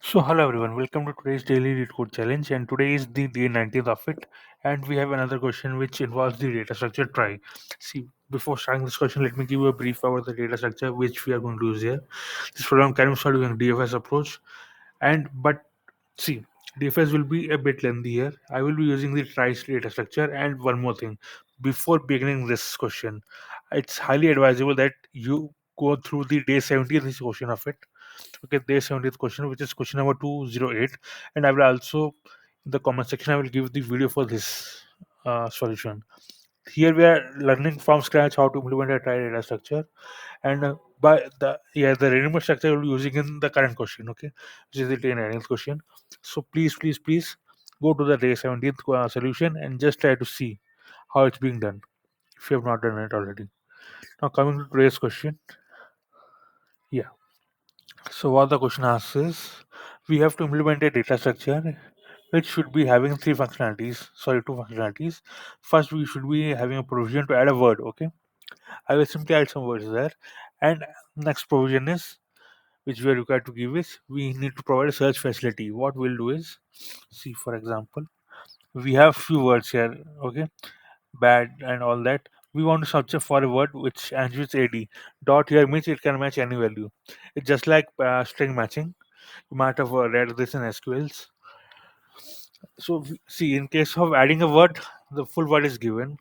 So hello everyone, welcome to today's daily Leetcode challenge, and today is the day 19th of it, and we have another question which involves the data structure trie. See, before starting this question, let me give you a brief about the data structure which we are going to use here. This program can be solved using DFS approach, and but see, DFS will be a bit lengthy here. I will be using the trie data structure, and one more thing, before beginning this question, it's highly advisable that you go through the day 70th question of it. Okay, day 70th question, which is question number 208, and I will also in the comment section I will give the video for this solution. Here we are learning from scratch how to implement a trie data structure, and by the ready-made structure we'll be using in the current question. Okay, which is the day 19th question. So please go to the day 17th solution and just try to see how it's being done if you have not done it already. Now coming to today's question. Yeah. So what the question asks is, we have to implement a data structure which should be having three functionalities. Sorry, two functionalities. First, we should be having a provision to add a word. Okay, I will simply add some words there. And next provision is which we are required to give is we need to provide a search facility. What we'll do is, see for example, we have few words here. Okay, bad and all that. We want to search for a word which ends with ad. Dot here means it can match any value. It's just like string matching. You might have read this in SQLs. So, see, in case of adding a word, the full word is given.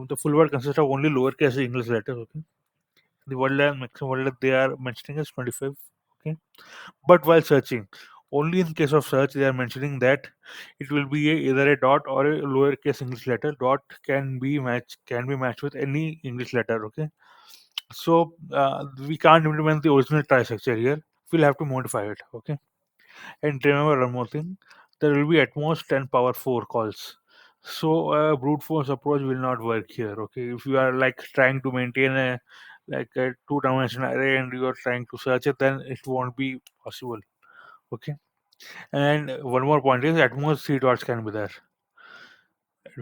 The full word consists of only lowercase English letters. Okay, the word length, maximum word length they are mentioning is 25. Okay, but while searching, only in case of search they are mentioning that it will be either a dot or a lowercase English letter. Dot can be matched with any English letter. Okay, so we can't implement the original trie structure here. We'll have to modify it. Okay. And remember one more thing, there will be at most 10 power 4 calls. So brute force approach will not work here. Okay, if you are like trying to maintain a two-dimensional array and you are trying to search it, then it won't be possible. Okay, and one more point is at most three dots can be there.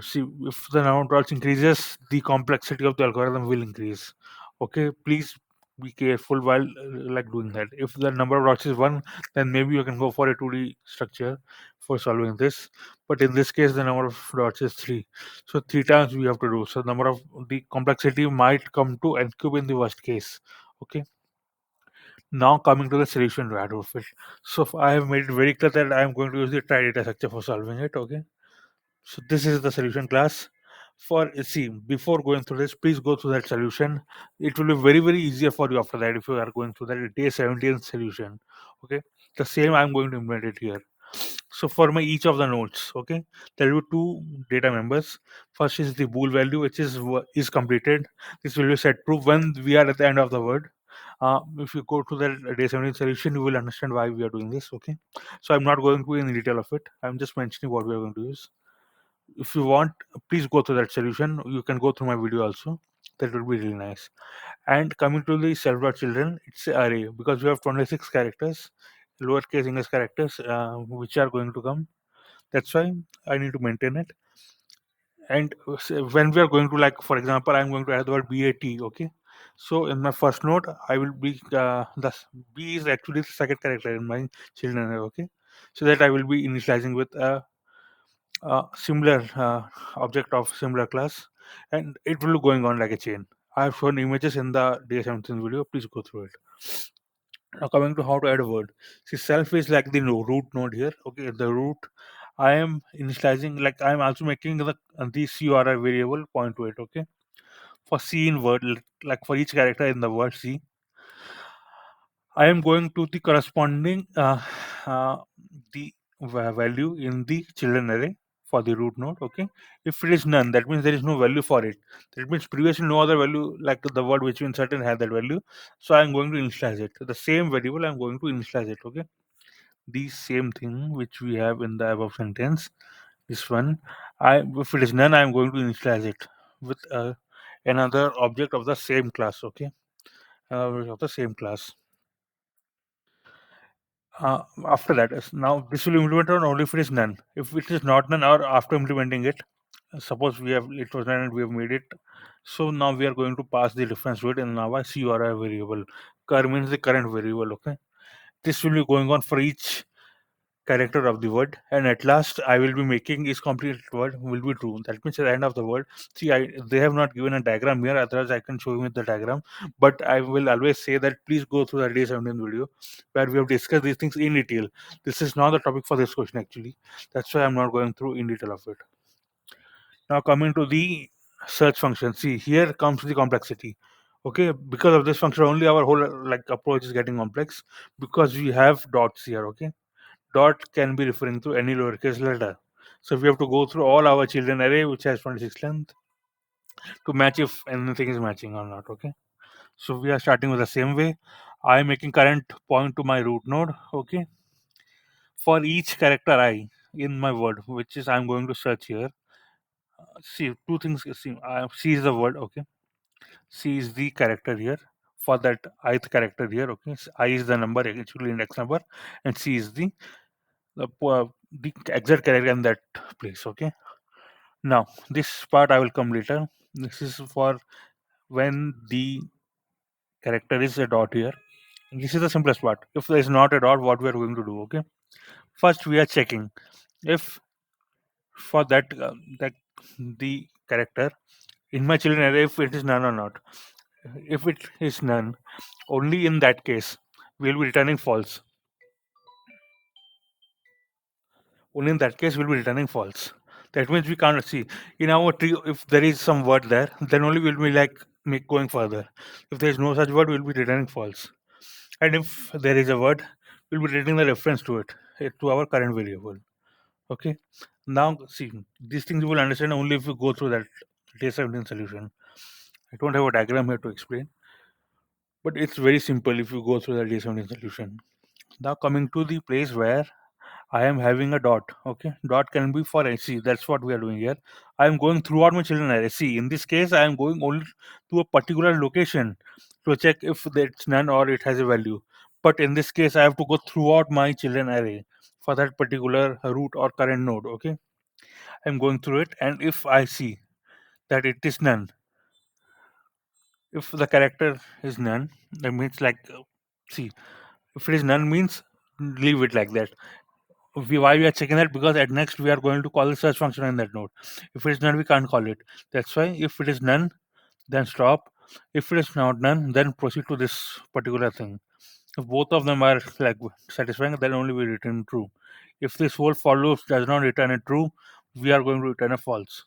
See, if the number of dots increases, the complexity of the algorithm will increase. Okay, please be careful while like doing that. If the number of dots is one, then maybe you can go for a 2D structure for solving this. But in this case, the number of dots is three, so three times we have to do. So number of the complexity might come to n cube in the worst case. Okay. Now coming to the solution to add of it. So I have made it very clear that I am going to use the trie data structure for solving it. Okay, so this is the solution class. For see, before going through this, please go through that solution. It will be very easier for you after that if you are going through that day 17 solution. Okay, the same I'm going to implement it here. So for my each of the nodes, okay, there will be two data members. First is the bool value, which is completed. This will be set true when we are at the end of the word. If you go to the day 17 solution, you will understand why we are doing this. Okay, so I'm not going to in detail of it. I'm just mentioning what we are going to use. If you want, please go through that solution. You can go through my video also. That would be really nice. And coming to the self dot children, it's a array because we have 26 characters, lowercase English characters, which are going to come. That's why I need to maintain it. And when we are going to, like for example, I'm going to add the word bat. Okay, so in my first node I will be the b is actually the second character in my children array. Okay, so that I will be initializing with a similar object of similar class, and it will be going on like a chain. I have shown images in the day 17 video. Please go through it. Now coming to how to add a word. See, self is like the root node here. Okay, the root. I am initializing, like I am also making the CURI variable point to it. Okay, for C in word, like for each character in the word C, I am going to the corresponding the value in the children array for the root node. Okay, if it is none, that means there is no value for it. That means previously no other value like the word which we inserted had that value. So I am going to initialize it. The same variable I am going to initialize it. Okay, the same thing which we have in the above sentence. This one, I if it is none, I am going to initialize it with another object of the same class. Okay, of the same class. After that, now this will be implemented on only if it is none. If it is not none, or after implementing it, suppose we have it was none and we have made it. So now we are going to pass the reference to it in our CURI variable. Cur means the current variable. Okay, this will be going on for each. character of the word, and at last I will be making is complete word will be true. That means at the end of the word. See, they have not given a diagram here, otherwise I can show you with the diagram. But I will always say that please go through the day 17 video where we have discussed these things in detail. This is not the topic for this question actually. That's why I'm not going through in detail of it. Now coming to the search function. See, here comes the complexity. Okay, because of this function only our whole like approach is getting complex because we have dots here. Okay, dot can be referring to any lowercase letter. So we have to go through all our children array which has 26 length to match if anything is matching or not. Okay. So we are starting with the same way. I am making current point to my root node. Okay. For each character I in my word, which is I'm going to search here. See two things. See, C is the word. Okay. C is the character here. For that ith character here. Okay. I is the number actually index number, and C is the exact character in that place. Okay. Now this part I will come later. This is for when the character is a dot here. And this is the simplest part. If there is not a dot, what we are going to do? Okay. First we are checking if for that the character in my children array if it is none or not. If it is none, only in that case we will be returning false. Only in that case we'll be returning false. That means we can't see in our tree if there is some word there, then only we'll be like make going further. If there is no such word, we'll be returning false. And if there is a word, we'll be returning the reference to it to our current variable. Okay. Now see these things you will understand only if you go through that day 17 solution. I don't have a diagram here to explain, but it's very simple if you go through the day 17 solution. Now coming to the place where I am having a dot. Okay, dot can be for AC. That's what we are doing here. I am going throughout my children array. See, in this case, I am going only to a particular location to check if it's none or it has a value. But in this case, I have to go throughout my children array for that particular root or current node. Okay, I'm going through it, and if I see that it is none, if the character is none, that means like see, if it is none means leave it like that. Why we are checking that? Because at next we are going to call the search function in that node. If it is none, we can't call it. That's why if it is none, then stop. If it is not none, then proceed to this particular thing. If both of them are like satisfying, then only we return true. If this whole for loop does not return a true, we are going to return a false.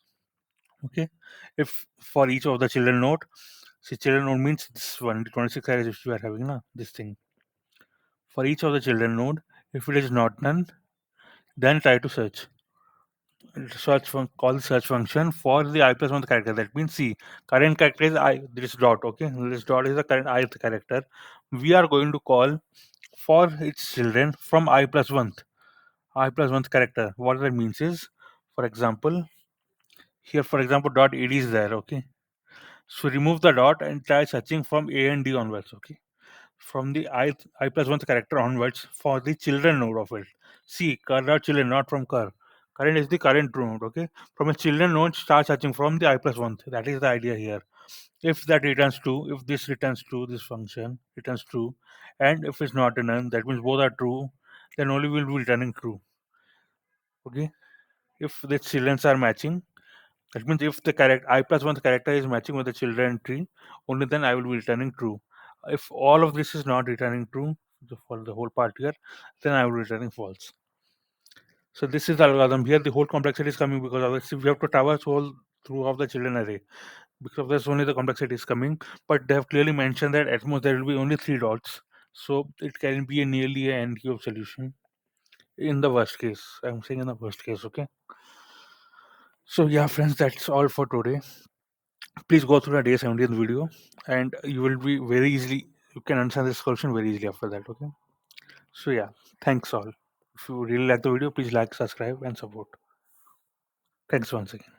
Okay. If for each of the children node, see children node means this one, the 26 arrays which we are having now, this thing. For each of the children node, if it is not none, then try to call the search function for the I plus one character. That means see current character is I this dot. Okay, this dot is the current ith character. We are going to call for its children from I plus one character. What that means is, for example, here for example dot ad is there. Okay, so remove the dot and try searching from a and d onwards. Okay, from the I plus one character onwards for the children node of it. See, cur dot children, not from cur. Current is the current node, okay? From a children node, start searching from the I plus one. That is the idea here. If that returns true, if this returns true, this function returns true, and if it's not a none, that means both are true, then only we'll be returning true. Okay? If the childrens are matching, that means if the character I plus one character is matching with the children tree, only then I will be returning true. If all of this is not returning true for the whole part here, then I will be returning false. So this is the algorithm here. The whole complexity is coming because of this. We have to traverse whole throughout the children array. Because of this only the complexity is coming. But they have clearly mentioned that at most there will be only 3 dots. So it can be a nearly an n cube solution. In the worst case. I'm saying in the worst case, okay? So yeah, friends, that's all for today. Please go through the day 17th video and you will be very easily you can understand this question very easily after that. Okay, so yeah, thanks all. If you really like the video, please like, subscribe and support. Thanks once again.